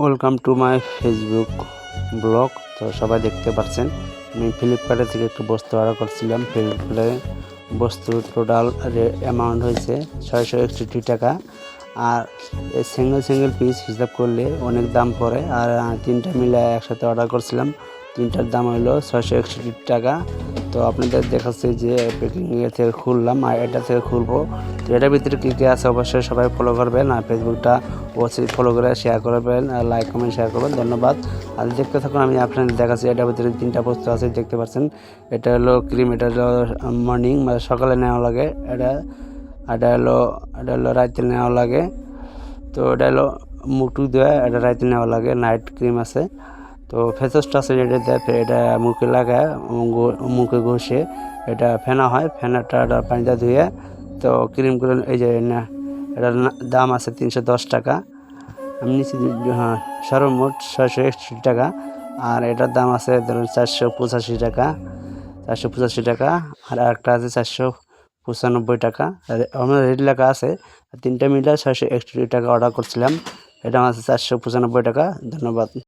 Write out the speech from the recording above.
Welcome to my Facebook blog. তো সবাই দেখতে পাচ্ছেন আমি ফ্লিপকার্টে থেকে একটু বস্তু অর্ডার করছিলাম। ফ্লিপকার্টে বস্তুর টোটাল অ্যামাউন্ট হয়েছে 661 টাকা। আর সিঙ্গেল পিস হিসাব করলে অনেক দাম পড়ে। আর তিনটা মিলে একসাথে অর্ডার করছিলাম, তিনটার দাম হলো 661 টাকা। তো আপনাদের দেখাচ্ছে যে প্যাকিং থেকে খুললাম আর এটা থেকে খুলবো। তো এটার ভিতরে কী কী আছে অবশ্যই সবাই ফলো করবেন, আর ফেসবুকটা অবশ্যই ফলো করে শেয়ার করবেন, আর লাইক কমেন্ট শেয়ার করবেন। ধন্যবাদ। আর দেখতে থাকুন, আমি আপনাদের দেখাচ্ছি। এটার ভিতরে তিনটা বস্তু আছে, দেখতে পাচ্ছেন। এটা হলো ক্রিম, এটা হলো মর্নিং মানে সকালে নেওয়া লাগে, এটা হলো রাতে নেওয়া লাগে। তো এটা হলো মুটু দেওয়া, এটা রাতে নেওয়া লাগে। নাইট ক্রিম আছে। তো ফেসওয়াশটা আছে, এটা মুখে লাগায়, মুখে ঘষে এটা ফেনা হয়। ফেনাটা পানিটা ধুয়ে তো ক্রিমগুলো এই যে না, এটার দাম আছে 310 টাকা। আমি নিচ্ছি হ্যাঁ, সর্বমোট 661 টাকা। আর এটার দাম আছে ধরুন 485 টাকা, 485 টাকা। আর একটা আছে 495 টাকা। আমার রেট লেখা আছে। তিনটা মিলে 661 টাকা অর্ডার করছিলাম। এটা আছে 495 টাকা। ধন্যবাদ।